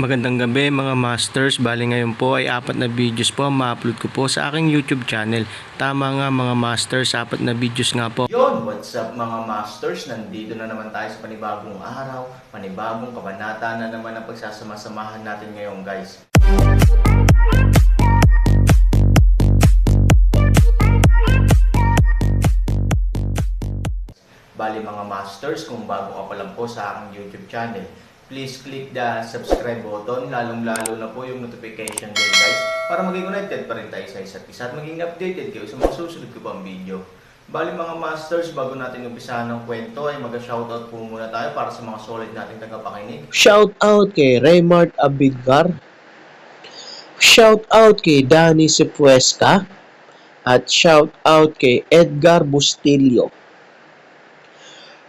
Magandang gabi mga masters, bali ngayon po ay 4 na videos po ang ma-upload ko po sa aking YouTube channel. Tama nga mga masters, 4 na videos nga po. Yon, what's up mga masters? Nandito na naman tayo sa panibagong araw, panibagong kabanata na naman ang pagsasama-samahan natin ngayon guys. Bali mga masters, kung bago ka pa lang po sa aking YouTube channel, please click the subscribe button, lalong-lalo na po yung notification bell guys, para maging connected pa rin tayo sa isa't isa at maging updated kayo sa mga susunod ko pang video. Bali mga masters, bago natin umpisahan ng kwento ay mag-shoutout po muna tayo para sa mga solid nating tagapakinig. Shoutout kay Raymart Abidgar. Shoutout kay Danny Sipuesca. At shoutout kay Edgar Bustillo.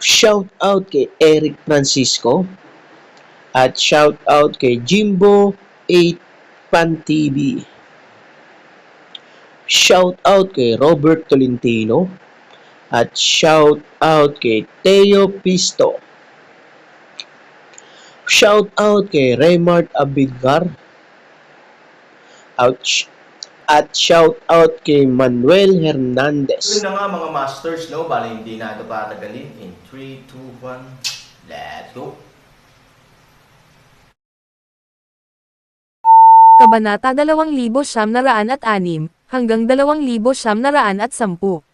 Shoutout kay Eric Francisco. At shoutout kay Jimbo 8 Pan TV. Shoutout kay Robert Tolentino. At shoutout kay Teo Pisto. Shoutout kay Raymart Abidgar. Ouch. At shoutout kay Manuel Hernandez. Yun na nga mga masters, no? Bali hindi na ito patagalin. In 3, 2, 1, let's go! Kabanata 2,906 hanggang 2,910.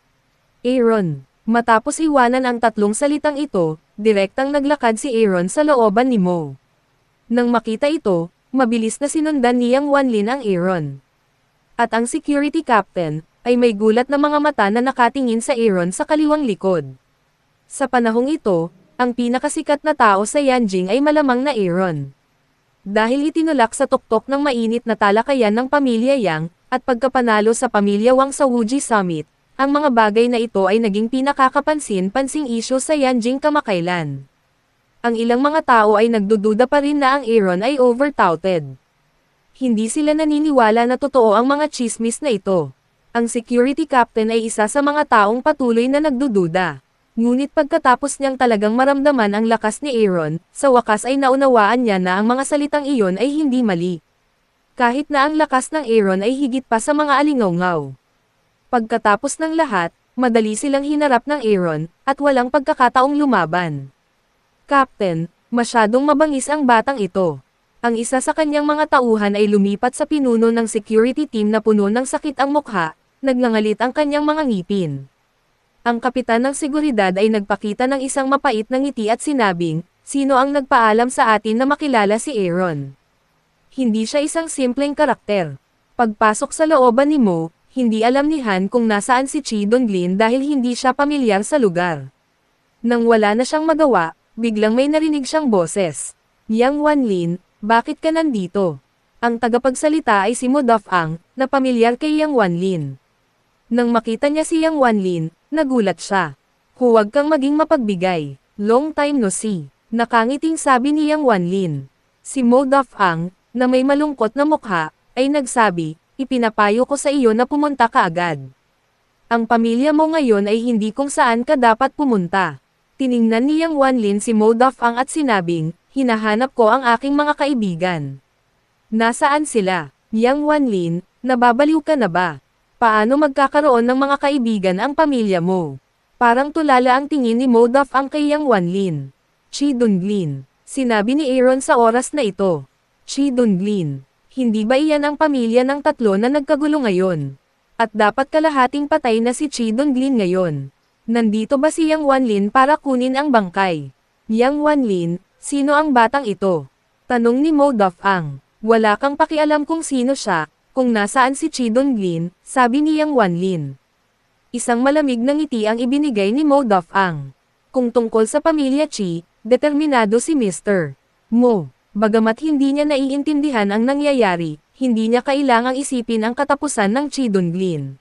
Aaron. Matapos iwanan ang tatlong salitang ito, direktang naglakad si Aaron sa looban ni Mo. Nang makita ito, mabilis na sinundan ni Yang Wanlin ang Aaron. At ang security captain, ay may gulat na mga mata na nakatingin sa Aaron sa kaliwang likod. Sa panahong ito, ang pinakasikat na tao sa Yanjing ay malamang na Aaron. Dahil itinulak sa tuktok ng mainit na talakayan ng pamilya Yang, at pagkapanalo sa pamilya Wang sa Wuji Summit, ang mga bagay na ito ay naging pinakakapansin-pansing isyu sa Yanjing kamakailan. Ang ilang mga tao ay nagdududa pa rin na ang Aaron ay over-touted. Hindi sila naniniwala na totoo ang mga chismis na ito. Ang security captain ay isa sa mga taong patuloy na nagdududa. Ngunit pagkatapos niyang talagang maramdaman ang lakas ni Aaron, sa wakas ay naunawaan niya na ang mga salitang iyon ay hindi mali. Kahit na ang lakas ng Aaron ay higit pa sa mga alingaw-ngaw. Pagkatapos ng lahat, madali silang hinarap ng Aaron, at walang pagkakataong lumaban. Captain, masyadong mabangis ang batang ito. Ang isa sa kanyang mga tauhan ay lumipat sa pinuno ng security team na puno ng sakit ang mukha, nagngangalit ang kanyang mga ngipin. Ang kapitan ng seguridad ay nagpakita ng isang mapait na ngiti at sinabing, sino ang nagpaalam sa atin na makilala si Aaron? Hindi siya isang simpleng karakter. Pagpasok sa looban ni Mo, hindi alam ni Han kung nasaan si Chi Donglin dahil hindi siya pamilyar sa lugar. Nang wala na siyang magawa, biglang may narinig siyang boses. Yang Wanlin, bakit ka nandito? Ang tagapagsalita ay si Mo Dafang, na pamilyar kay Yang Wanlin. Nang makita niya si Yang Wanlin, nagulat siya. Huwag kang maging mapagbigay. Long time no see. Nakangiting sabi ni Yang Wanlin. Si Mo Dafang, na may malungkot na mukha, ay nagsabi, ipinapayo ko sa iyo na pumunta ka agad. Ang pamilya mo ngayon ay hindi kung saan ka dapat pumunta. Tiningnan ni Yang Wanlin si Mo Dafang at sinabing, hinahanap ko ang aking mga kaibigan. Nasaan sila? Yang Wanlin, nababaliw ka na ba? Paano magkakaroon ng mga kaibigan ang pamilya mo? Parang tulala ang tingin ni Mo Dafang kay Yang Wanlin. Chi Donglin, sinabi ni Aaron sa oras na ito. Chi Donglin, hindi ba iyan ang pamilya ng tatlo na nagkagulo ngayon? At dapat kalahating patay na si Chi Donglin ngayon. Nandito ba si Yang Wanlin para kunin ang bangkay? Yang Wanlin, sino ang batang ito? Tanong ni Mo Dafang. Wala kang pakialam kung sino siya, kung nasaan si Chi Donglin, sabi ni Yang Wanlin. Isang malamig na ngiti ang ibinigay ni Mo Dafang. Kung tungkol sa pamilya Chi, determinado si Mr. Mo. Bagamat hindi niya naiintindihan ang nangyayari, hindi niya kailangang isipin ang katapusan ng Chi Donglin.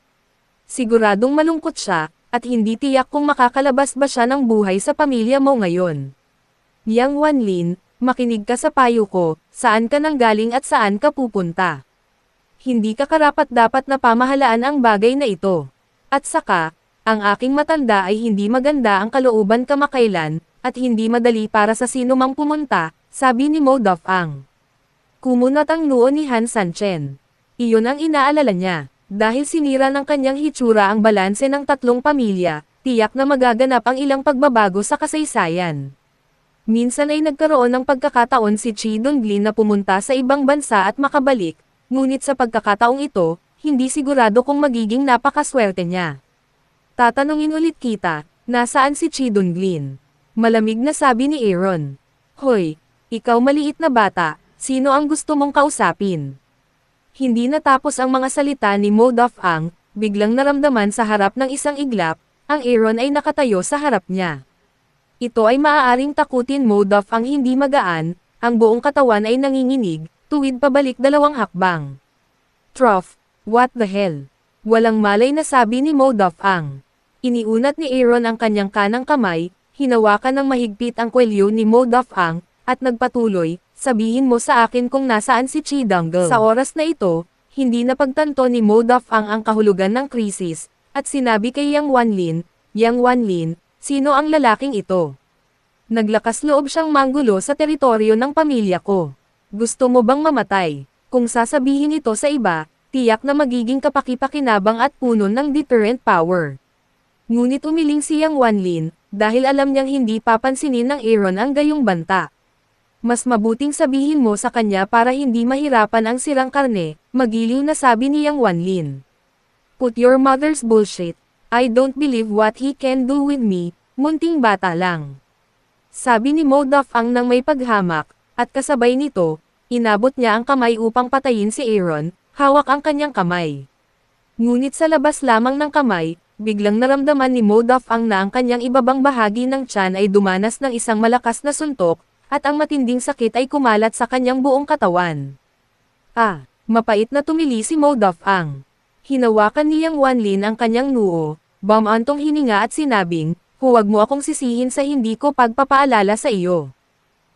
Siguradong malungkot siya, at hindi tiyak kung makakalabas ba siya ng buhay sa pamilya mo ngayon. Yang Wanlin, makinig ka sa payo ko, saan ka nanggaling at saan ka pupunta. Hindi ka karapat-dapat na pamahalaan ang bagay na ito. At saka, ang aking matanda ay hindi maganda ang kalooban kamakailan, at hindi madali para sa sino mang pumunta, sabi ni Mo Dafang. kumunat ang noo ni Han Sanchen. Iyon ang inaalala niya. Dahil sinira ng kanyang hitsura ang balanse ng tatlong pamilya, tiyak na magaganap ang ilang pagbabago sa kasaysayan. Minsan ay nagkaroon ng pagkakataon si Chi Donglin na pumunta sa ibang bansa at makabalik, ngunit sa pagkakataong ito, hindi sigurado kung magiging napakaswerte niya. Tatanungin ulit kita, nasaan si Chi Donglin? Malamig na sabi ni Aaron. Hoy, ikaw maliit na bata, sino ang gusto mong kausapin? Hindi natapos ang mga salita ni Mo Dofang, biglang naramdaman sa harap ng isang iglap, ang Aaron ay nakatayo sa harap niya. Ito ay maaaring takutin Mo Dofang hindi magaan, ang buong katawan ay nanginginig, tuwid pabalik 2 hakbang. Trough, what the hell? Walang malay na sabi ni Mo Dofang. Iniunat ni Aaron ang kanyang kanang kamay, hinawakan ng mahigpit ang kwelyo ni Mo Dofang, at nagpatuloy, sabihin mo sa akin kung nasaan si Chi Dongle. Sa oras na ito, hindi napagtanto ni Mo Dofang ang kahulugan ng krisis, at sinabi kay Yang Wanlin, sino ang lalaking ito? Naglakas loob siyang manggulo sa teritoryo ng pamilya ko. Gusto mo bang mamatay? Kung sasabihin ito sa iba, tiyak na magiging kapaki-pakinabang at puno ng deterrent power. Ngunit umiling si Yang Wanlin, dahil alam niyang hindi papansinin ng Aaron ang gayong banta. Mas mabuting sabihin mo sa kanya para hindi mahirapan ang sirang karne, magiliw na sabi ni Yang Wanlin. Put your mother's bullshit. I don't believe what he can do with me, munting bata lang. Sabi ni Mo Dofang nang may paghamak, at kasabay nito, inabot niya ang kamay upang patayin si Aaron, hawak ang kanyang kamay. Ngunit sa labas lamang ng kamay, biglang naramdaman ni Mo Dofang na ang kanyang ibabang bahagi ng tiyan ay dumanas ng isang malakas na suntok, at ang matinding sakit ay kumalat sa kanyang buong katawan. Mapait na tumili si Mo Dofang. Hinawakan ni Yang Wanlin ang kanyang noo, bumantong hininga at sinabing, huwag mo akong sisihin sa hindi ko pagpapaalala sa iyo.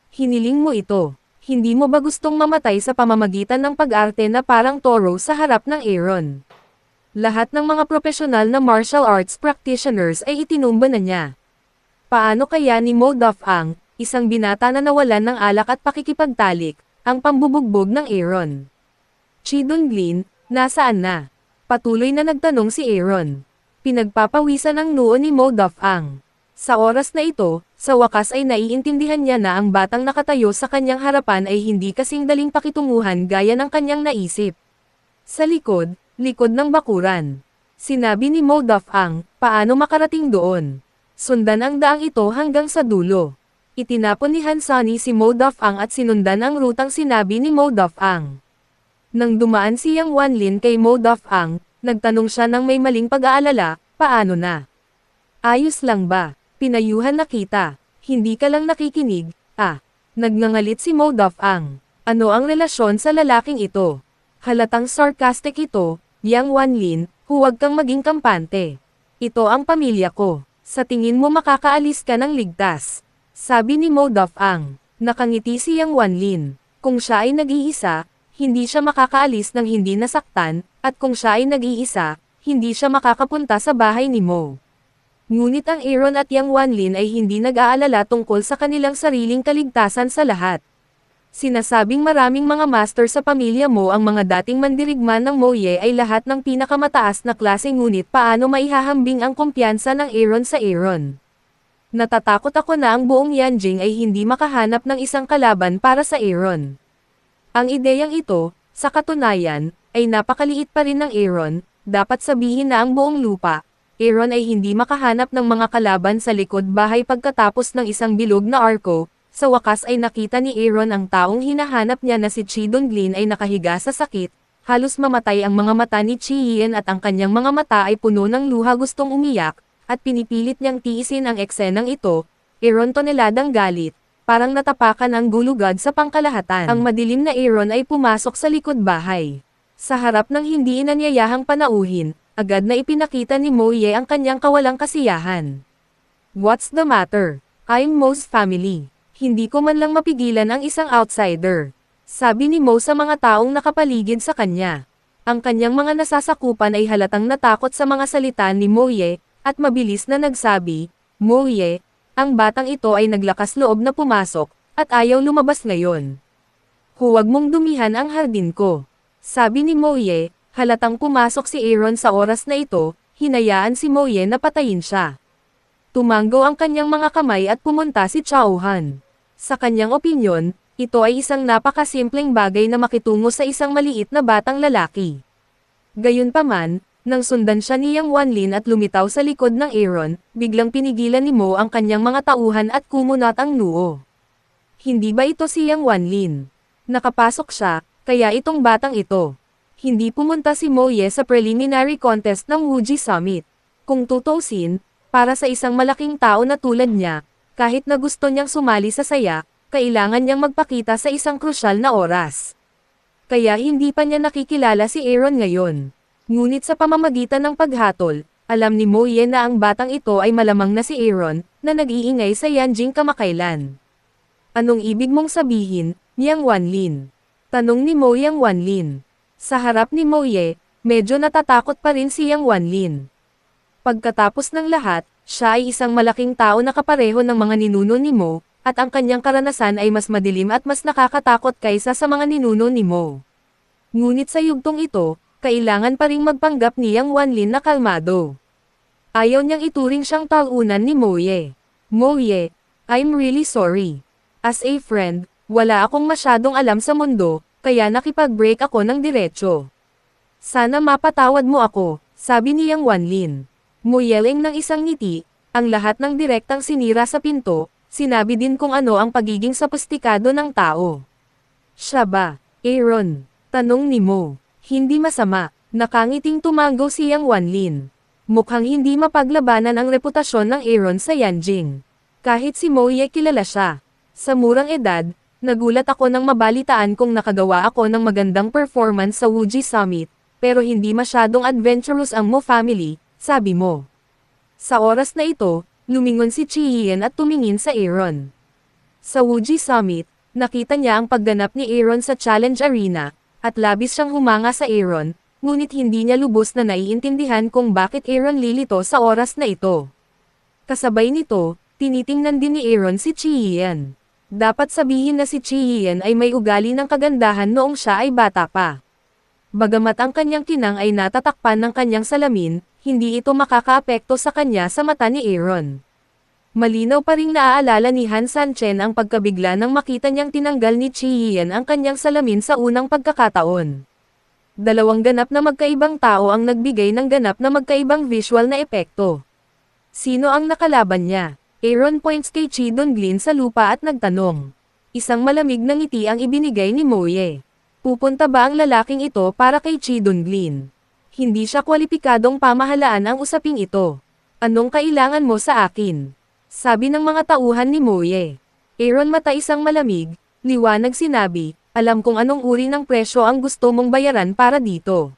Hiniling mo ito. Hindi mo ba gustong mamatay sa pamamagitan ng pag-arte na parang toro sa harap ng Aaron? Lahat ng mga profesional na martial arts practitioners ay itinumba na niya. Paano kaya ni Mo Dofang, isang binata na nawalan ng alak at pakikipagtalik, ang pambubugbog ng Aaron? Chi Donglin, nasaan na? Patuloy na nagtanong si Aaron. Pinagpapawisan ang noo ni Mo Dofang. Sa oras na ito, sa wakas ay naiintindihan niya na ang batang nakatayo sa kanyang harapan ay hindi kasing daling pakitunguhan gaya ng kanyang naisip. Sa likod ng bakuran. Sinabi ni Mo Dofang, paano makarating doon? Sundan ang daang ito hanggang sa dulo. Itinapon ni Han Sunny si Mo Dofang at sinundan ang rutang sinabi ni Mo Dofang. Nang dumaan si Yang Wanlin kay Mo Dofang, nagtanong siya ng may maling pag-aalala, paano na? Ayos lang ba? Pinayuhan na kita. Hindi ka lang nakikinig, Nagngangalit si Mo Dofang. Ano ang relasyon sa lalaking ito? Halatang sarcastic ito, Yang Wanlin, huwag kang maging kampante. Ito ang pamilya ko. Sa tingin mo makakaalis ka ng ligtas? Sabi ni Mo Dofang. Nakangiti si Yang Wanlin. Kung siya ay nag-iisa, hindi siya makakaalis ng hindi nasaktan, at kung siya ay nag-iisa, hindi siya makakapunta sa bahay ni Mo. Ngunit ang Aaron at Yang Wanlin ay hindi nag-aalala tungkol sa kanilang sariling kaligtasan sa lahat. Sinasabing maraming mga master sa pamilya Mo ang mga dating mandirigman ng Moye ay lahat ng pinakamataas na klase ngunit paano maihahambing ang kumpiyansa ng Aaron sa Aaron? Natatakot ako na ang buong Yanjing ay hindi makahanap ng isang kalaban para sa Aaron. Ang ideyang ito, sa katunayan, ay napakaliit pa rin ng Aaron, dapat sabihin na ang buong lupa, Aaron ay hindi makahanap ng mga kalaban sa likod bahay pagkatapos ng isang bilog na arko, sa wakas ay nakita ni Aaron ang taong hinahanap niya na si Chi Donglin ay nakahiga sa sakit, halos mamatay ang mga mata ni Chi Hien at ang kanyang mga mata ay puno ng luha gustong umiyak, at pinipilit niyang tiisin ang eksenang ito, Aaron toneladang galit. Parang natapakan ang gulugad sa pangkalahatan. Ang madilim na Aaron ay pumasok sa likod bahay. Sa harap ng hindi inanyayahang panauhin, agad na ipinakita ni Moye ang kanyang kawalang kasiyahan. What's the matter? I'm Mo's family. Hindi ko man lang mapigilan ang isang outsider. Sabi ni Mo sa mga taong nakapaligid sa kanya. Ang kanyang mga nasasakupan ay halatang natakot sa mga salita ni Moye, at mabilis na nagsabi, Moye, ang batang ito ay naglakas loob na pumasok, at ayaw lumabas ngayon. Huwag mong dumihan ang hardin ko. Sabi ni Moye, halatang pumasok si Aaron sa oras na ito, hinayaan si Moye na patayin siya. Tumanggo ang kanyang mga kamay at pumunta si Chao-han. Sa kanyang opinyon, ito ay isang napakasimpleng bagay na makitungo sa isang maliit na batang lalaki. Gayunpaman, nang sundan siya ni Yang Wanlin at lumitaw sa likod ng Aaron, biglang pinigilan ni Mo ang kanyang mga tauhan at kumunat ang noo. Hindi ba ito si Yang Wanlin? Nakapasok siya, kaya itong batang ito. Hindi pumunta si Moye sa preliminary contest ng Wuji Summit. Kung tutuusin, para sa isang malaking tao na tulad niya, kahit na gusto niyang sumali sa saya, kailangan niyang magpakita sa isang krusyal na oras. Kaya hindi pa niya nakikilala si Aaron ngayon. Ngunit sa pamamagitan ng paghatol, alam ni Moye na ang batang ito ay malamang na si Aaron, na nag-iingay sa Yanjing kamakailan. Anong ibig mong sabihin, Yang Wanlin? Tanong ni Mo Yang Wanlin. Sa harap ni Moye, medyo natatakot pa rin si Yang Wanlin. Pagkatapos ng lahat, siya ay isang malaking tao na kapareho ng mga ninuno ni Mo, at ang kanyang karanasan ay mas madilim at mas nakakatakot kaysa sa mga ninuno ni Mo. Ngunit sa yugtong ito, kailangan pa ring magpanggap ni Yang Wanlin na kalmado. Ayaw niyang ituring siyang talunan ni Moye. Moye, I'm really sorry. As a friend, wala akong masyadong alam sa mundo, kaya nakipag-break ako ng diretsyo. Sana mapatawad mo ako, sabi ni Yang Wanlin. Moyeling ng isang ngiti, ang lahat ng direktang sinira sa pinto, sinabi din kung ano ang pagiging sophisticado ng tao. Siya ba, Aaron? Tanong ni Mo. Hindi masama, nakangiting tumanggo si Yang Wanlin. Mukhang hindi mapaglabanan ang reputasyon ng Aaron sa Yanjing. Kahit si Moye kilala siya. Sa murang edad, nagulat ako nang mabalitaan kong nakagawa ako ng magandang performance sa Wuji Summit, pero hindi masyadong adventurous ang Mo family, sabi mo. Sa oras na ito, lumingon si Chi-hien at tumingin sa Aaron. Sa Wuji Summit, nakita niya ang pagganap ni Aaron sa Challenge Arena, at labis siyang humanga sa Aaron, ngunit hindi niya lubos na naiintindihan kung bakit Aaron lilito sa oras na ito. Kasabay nito, tinitingnan din ni Aaron si Chi-hien. Dapat sabihin na si Chi-hien ay may ugali ng kagandahan noong siya ay bata pa. Bagamat ang kanyang kinang ay natatakpan ng kanyang salamin, hindi ito makakaapekto sa kanya sa mata ni Aaron. Malinaw pa ring naaalala ni Han Sanchen ang pagkabigla nang makita niyang tinanggal ni Chi-hien ang kanyang salamin sa unang pagkakataon. Dalawang ganap na magkaibang tao ang nagbigay ng ganap na magkaibang visual na epekto. Sino ang nakalaban niya? Aaron points kay Chi Dong-glin sa lupa at nagtanong. Isang malamig na ngiti ang ibinigay ni Moye. Pupunta ba ang lalaking ito para kay Chi Dong-glin? Hindi siya kwalipikadong pamahalaan ang usaping ito. Anong kailangan mo sa akin? Sabi ng mga tauhan ni Moye. Aaron mata isang malamig, liwanag sinabi, alam kung anong uri ng presyo ang gusto mong bayaran para dito.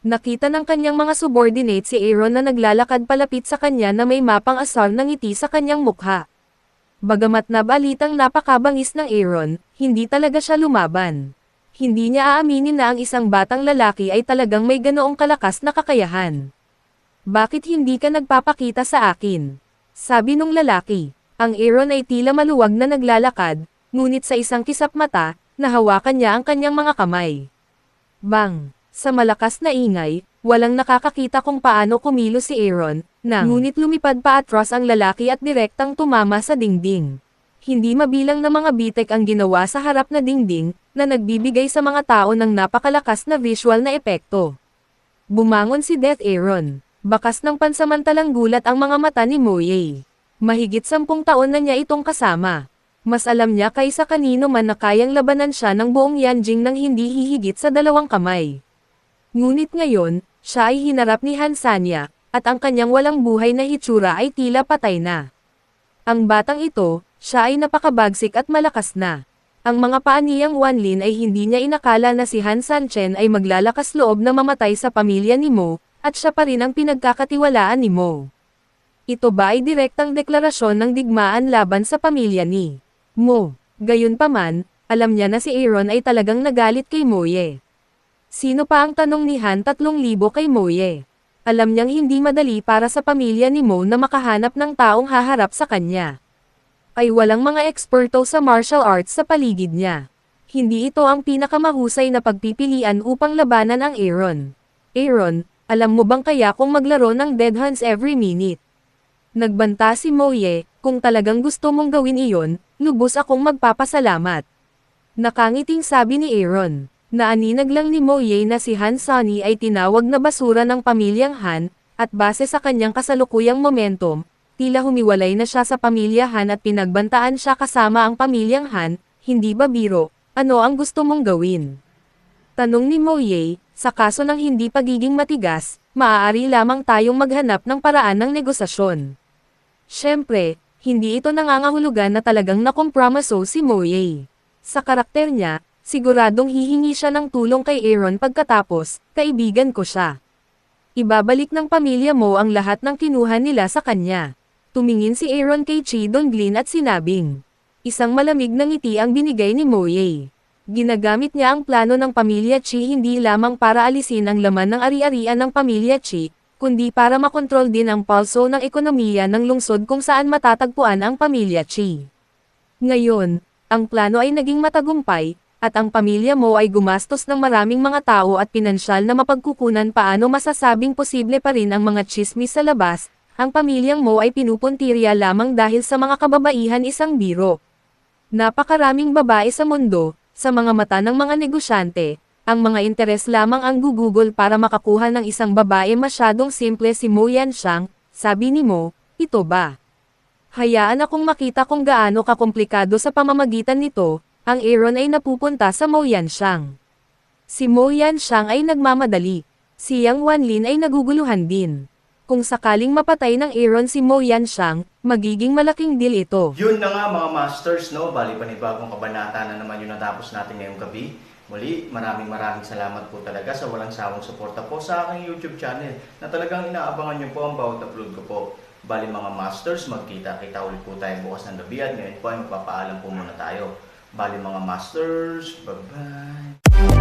Nakita ng kanyang mga subordinate si Aaron na naglalakad palapit sa kanya na may mapang asar na ngiti sa kanyang mukha. Bagamat nabalitang napakabangis ng Aaron, hindi talaga siya lumaban. Hindi niya aaminin na ang isang batang lalaki ay talagang may ganoong kalakas na kakayahan. Bakit hindi ka nagpapakita sa akin? Sabi nung lalaki. Ang Aaron ay tila maluwag na naglalakad, ngunit sa isang kisap mata, nahawakan niya ang kanyang mga kamay. Bang! Sa malakas na ingay, walang nakakakita kung paano kumilos si Aaron, ngunit lumipad pa atras ang lalaki at direktang tumama sa dingding. Hindi mabilang na mga bitek ang ginawa sa harap na dingding, na nagbibigay sa mga tao ng napakalakas na visual na epekto. Bumangon si Death Aaron. Bakas ng pansamantalang gulat ang mga mata ni Moye. Mahigit 10 taon na niya itong kasama. Mas alam niya kaysa kanino man na kayang labanan siya ng buong Yanjing nang hindi hihigit sa 2 kamay. Ngunit ngayon, siya ay hinarap ni Han Sanya, at ang kanyang walang buhay na hitsura ay tila patay na. Ang batang ito, siya ay napakabagsik at malakas na. Ang mga paa ni Yang Wanlin ay hindi niya inakala na si Han Sanchen ay maglalakas loob na mamatay sa pamilya ni Mo, at siya pa rin ang pinagkakatiwalaan ni Mo. Ito ba ay direktang deklarasyon ng digmaan laban sa pamilya ni Mo? Gayunpaman, alam niya na si Aaron ay talagang nagalit kay Moye. Sino pa ang tanong ni Han 3,000 kay Moye? Alam niyang hindi madali para sa pamilya ni Mo na makahanap ng taong haharap sa kanya. Ay walang mga eksperto sa martial arts sa paligid niya. hindi ito ang pinakamahusay na pagpipilian upang labanan ang Aaron. Aaron, alam mo bang kaya kung maglaro ng Dead Hands every minute? Nagbanta si Moye, kung talagang gusto mong gawin iyon, lubos akong magpapasalamat. Nakangiting sabi ni Aaron. Naaninag lang ni Moye na si Han Sunny ay tinawag na basura ng pamilyang Han, at base sa kanyang kasalukuyang momentum, tila humiwalay na siya sa pamilya Han at pinagbantaan siya kasama ang pamilyang Han, hindi ba biro, ano ang gusto mong gawin? Tanong ni Moye, sa kaso ng hindi pagiging matigas, maaari lamang tayong maghanap ng paraan ng negosasyon. Siyempre, hindi ito nangangahulugan na talagang nakompromiso si Moye. Sa karakter niya, siguradong hihingi siya ng tulong kay Aaron pagkatapos, kaibigan ko siya. Ibabalik ng pamilya mo ang lahat ng kinuha nila sa kanya. Tumingin si Aaron kay Chi Donglin at sinabing. Isang malamig na ngiti ang binigay ni Moye. Ginagamit niya ang plano ng pamilya Chi hindi lamang para alisin ang laman ng ari-arian ng pamilya Chi, kundi para makontrol din ang pulso ng ekonomiya ng lungsod kung saan matatagpuan ang pamilya Chi. Ngayon, ang plano ay naging matagumpay, at ang pamilya mo ay gumastos ng maraming mga tao at pinansyal na mapagkukunan. Paano masasabing posible pa rin ang mga tsismis sa labas, ang pamilyang mo ay pinupuntirya lamang dahil sa mga kababaihan isang biro. Napakaraming babae sa mundo, sa mga mata ng mga negosyante, ang mga interes lamang ang gugugol para makakuha ng isang babae. Masyadong simple si Mo Yanxiang, sabi ni Mo, ito ba? Hayaan akong makita kung gaano kakomplikado sa pamamagitan nito. Ang Aaron ay napupunta sa Mo Yanxiang. Si Mo Yanxiang ay nagmamadali. Si Yang Wanlin ay naguguluhan din. Kung sakaling mapatay ng Aaron si Mo Yanxiang, magiging malaking deal ito. Yun na nga mga masters, no? Bali panibagong kabanata na naman yung natapos natin ngayong gabi. Muli, maraming salamat po talaga sa walang sawang suporta po sa aking YouTube channel na talagang inaabangan nyo po ang bawat upload ko po. Bali mga masters, magkita-kita ulit po tayo bukas ng gabi at ngayon po ay magpapaalam po muna tayo. Bali mga masters, bye-bye!